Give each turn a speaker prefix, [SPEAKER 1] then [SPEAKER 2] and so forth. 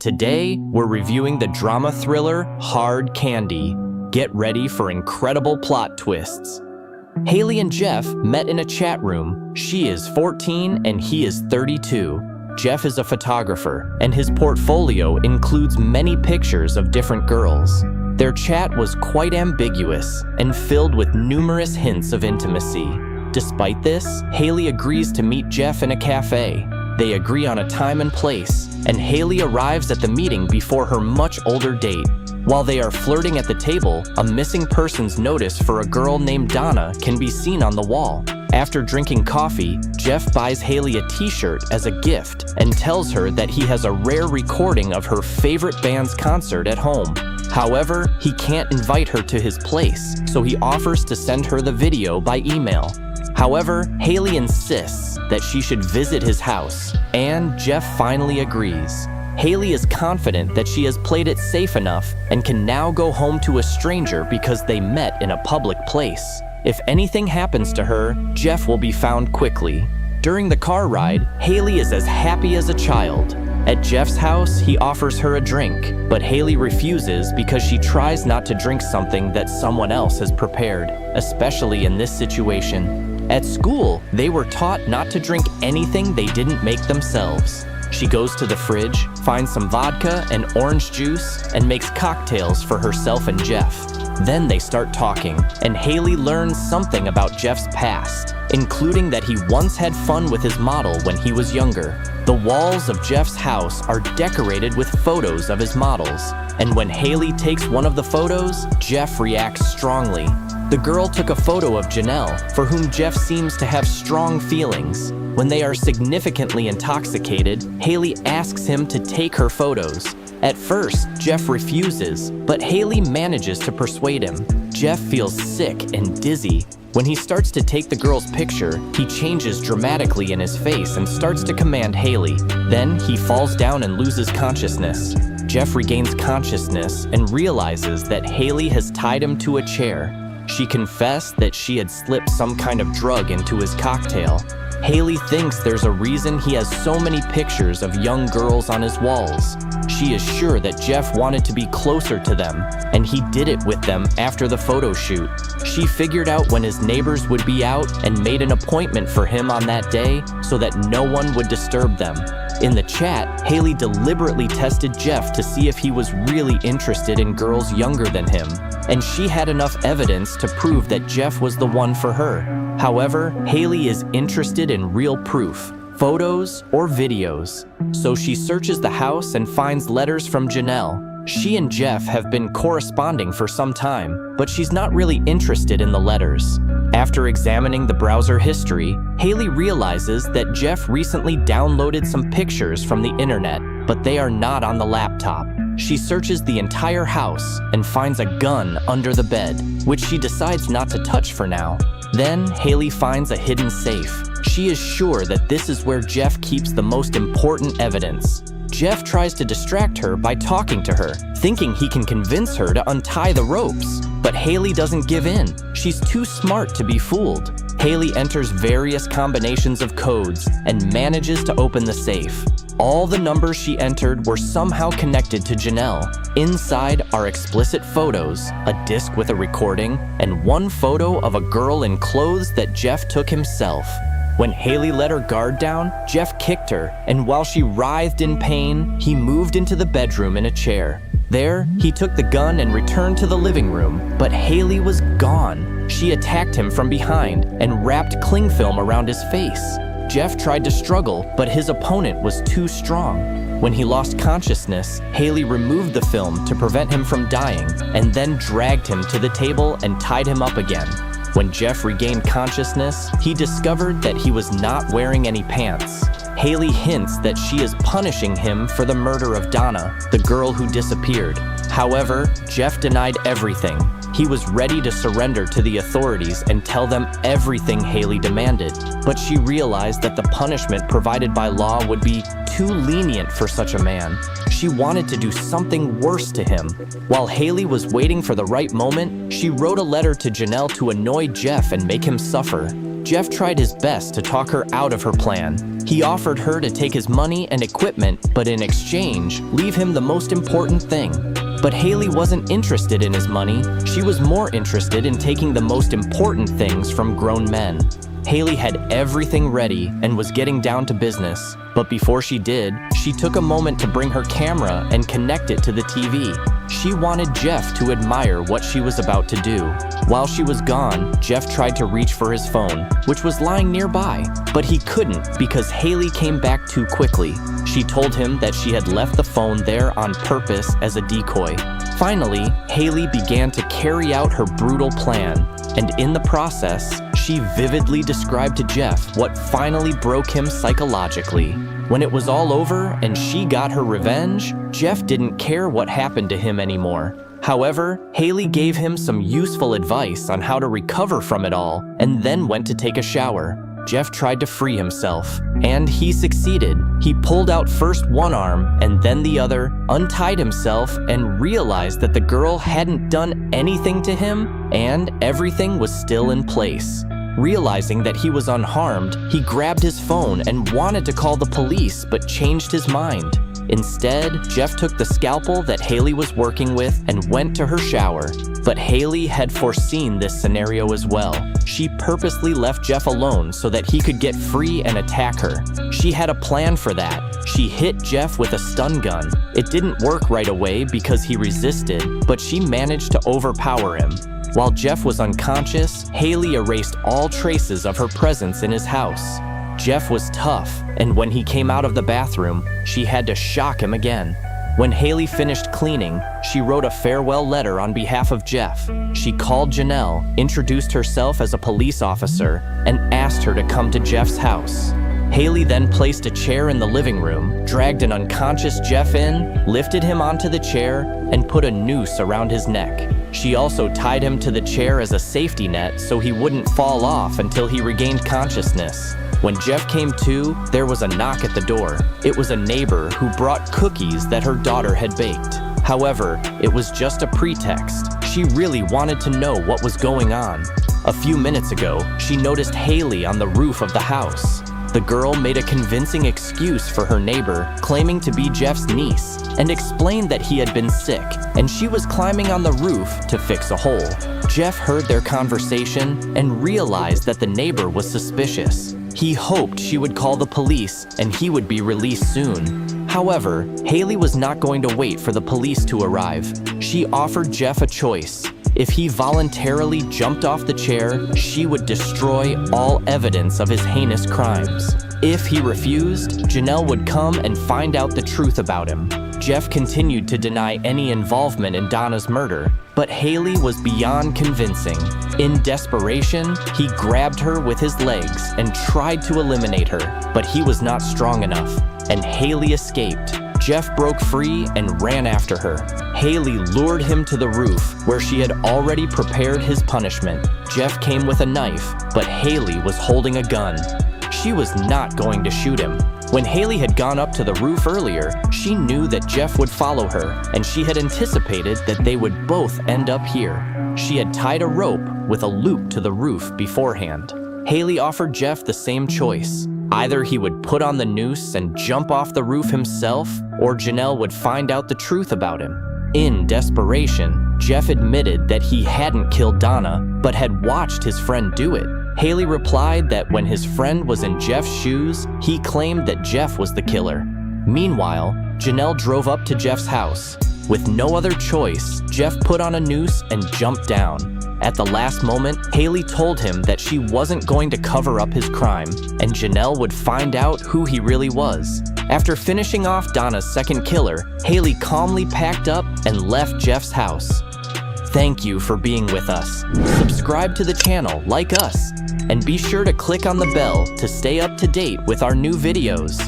[SPEAKER 1] Today, we're reviewing the drama thriller Hard Candy. Get ready for incredible plot twists. Haley and Jeff met in a chat room. She is 14 and he is 32. Jeff is a photographer, and his portfolio includes many pictures of different girls. Their chat was quite ambiguous and filled with numerous hints of intimacy. Despite this, Haley agrees to meet Jeff in a cafe. They agree on a time and place, and Haley arrives at the meeting before her much older date. While they are flirting at the table, a missing persons notice for a girl named Donna can be seen on the wall. After drinking coffee, Jeff buys Haley a t-shirt as a gift and tells her that he has a rare recording of her favorite band's concert at home. However, he can't invite her to his place, so he offers to send her the video by email. However, Haley insists that she should visit his house, and Jeff finally agrees. Haley is confident that she has played it safe enough and can now go home to a stranger because they met in a public place. If anything happens to her, Jeff will be found quickly. During the car ride, Haley is as happy as a child. At Jeff's house, he offers her a drink, but Haley refuses because she tries not to drink something that someone else has prepared, especially in this situation. At school, they were taught not to drink anything they didn't make themselves. She goes to the fridge, finds some vodka and orange juice, and makes cocktails for herself and Jeff. Then they start talking, and Haley learns something about Jeff's past, including that he once had fun with his model when he was younger. The walls of Jeff's house are decorated with photos of his models, and when Haley takes one of the photos, Jeff reacts strongly. The girl took a photo of Janelle, for whom Jeff seems to have strong feelings. When they are significantly intoxicated, Haley asks him to take her photos. At first, Jeff refuses, but Haley manages to persuade him. Jeff feels sick and dizzy. When he starts to take the girl's picture, he changes dramatically in his face and starts to command Haley. Then he falls down and loses consciousness. Jeff regains consciousness and realizes that Haley has tied him to a chair. She confessed that she had slipped some kind of drug into his cocktail. Haley thinks there's a reason he has so many pictures of young girls on his walls. She is sure that Jeff wanted to be closer to them, and he did it with them after the photo shoot. She figured out when his neighbors would be out and made an appointment for him on that day so that no one would disturb them. In the chat, Haley deliberately tested Jeff to see if he was really interested in girls younger than him, and she had enough evidence to prove that Jeff was the one for her. However, Haley is interested in real proof, photos or videos. So she searches the house and finds letters from Janelle. She and Jeff have been corresponding for some time, but she's not really interested in the letters. After examining the browser history, Haley realizes that Jeff recently downloaded some pictures from the internet, but they are not on the laptop. She searches the entire house and finds a gun under the bed, which she decides not to touch for now. Then Haley finds a hidden safe. She is sure that this is where Jeff keeps the most important evidence. Jeff tries to distract her by talking to her, thinking he can convince her to untie the ropes. But Haley doesn't give in. She's too smart to be fooled. Haley enters various combinations of codes and manages to open the safe. All the numbers she entered were somehow connected to Janelle. Inside are explicit photos, a disc with a recording, and one photo of a girl in clothes that Jeff took himself. When Haley let her guard down, Jeff kicked her, and while she writhed in pain, he moved into the bedroom in a chair. There, he took the gun and returned to the living room, but Haley was gone. She attacked him from behind and wrapped cling film around his face. Jeff tried to struggle, but his opponent was too strong. When he lost consciousness, Haley removed the film to prevent him from dying, and then dragged him to the table and tied him up again. When Jeff regained consciousness, he discovered that he was not wearing any pants. Haley hints that she is punishing him for the murder of Donna, the girl who disappeared. However, Jeff denied everything. He was ready to surrender to the authorities and tell them everything Haley demanded, but she realized that the punishment provided by law would be too lenient for such a man. She wanted to do something worse to him. While Haley was waiting for the right moment, she wrote a letter to Janelle to annoy Jeff and make him suffer. Jeff tried his best to talk her out of her plan. He offered her to take his money and equipment, but in exchange, leave him the most important thing. But Haley wasn't interested in his money. She was more interested in taking the most important things from grown men. Haley had everything ready and was getting down to business. But before she did, she took a moment to bring her camera and connect it to the TV. She wanted Jeff to admire what she was about to do. While she was gone, Jeff tried to reach for his phone, which was lying nearby, but he couldn't because Haley came back too quickly. She told him that she had left the phone there on purpose as a decoy. Finally, Haley began to carry out her brutal plan, and in the process, she vividly described to Jeff what finally broke him psychologically. When it was all over and she got her revenge, Jeff didn't care what happened to him anymore. However, Haley gave him some useful advice on how to recover from it all and then went to take a shower. Jeff tried to free himself, and he succeeded. He pulled out first one arm and then the other, untied himself, and realized that the girl hadn't done anything to him and everything was still in place. Realizing that he was unharmed, he grabbed his phone and wanted to call the police but changed his mind. Instead, Jeff took the scalpel that Haley was working with and went to her shower. But Haley had foreseen this scenario as well. She purposely left Jeff alone so that he could get free and attack her. She had a plan for that. She hit Jeff with a stun gun. It didn't work right away because he resisted, but she managed to overpower him. While Jeff was unconscious, Haley erased all traces of her presence in his house. Jeff was tough, and when he came out of the bathroom, she had to shock him again. When Haley finished cleaning, she wrote a farewell letter on behalf of Jeff. She called Janelle, introduced herself as a police officer, and asked her to come to Jeff's house. Haley then placed a chair in the living room, dragged an unconscious Jeff in, lifted him onto the chair, and put a noose around his neck. She also tied him to the chair as a safety net so he wouldn't fall off until he regained consciousness. When Jeff came to, there was a knock at the door. It was a neighbor who brought cookies that her daughter had baked. However, it was just a pretext. She really wanted to know what was going on. A few minutes ago, she noticed Haley on the roof of the house. The girl made a convincing excuse for her neighbor, claiming to be Jeff's niece, and explained that he had been sick, and she was climbing on the roof to fix a hole. Jeff heard their conversation and realized that the neighbor was suspicious. He hoped she would call the police and he would be released soon. However, Haley was not going to wait for the police to arrive. She offered Jeff a choice. If he voluntarily jumped off the chair, she would destroy all evidence of his heinous crimes. If he refused, Janelle would come and find out the truth about him. Jeff continued to deny any involvement in Donna's murder, but Haley was beyond convincing. In desperation, he grabbed her with his legs and tried to eliminate her, but he was not strong enough, and Haley escaped. Jeff broke free and ran after her. Haley lured him to the roof, where she had already prepared his punishment. Jeff came with a knife, but Haley was holding a gun. She was not going to shoot him. When Haley had gone up to the roof earlier, she knew that Jeff would follow her, and she had anticipated that they would both end up here. She had tied a rope with a loop to the roof beforehand. Haley offered Jeff the same choice. Either he would put on the noose and jump off the roof himself, or Janelle would find out the truth about him. In desperation, Jeff admitted that he hadn't killed Donna, but had watched his friend do it. Haley replied that when his friend was in Jeff's shoes, he claimed that Jeff was the killer. Meanwhile, Janelle drove up to Jeff's house. With no other choice, Jeff put on a noose and jumped down. At the last moment, Haley told him that she wasn't going to cover up his crime, and Janelle would find out who he really was. After finishing off Donna's second killer, Haley calmly packed up and left Jeff's house. Thank you for being with us. Subscribe to the channel like us, and be sure to click on the bell to stay up to date with our new videos.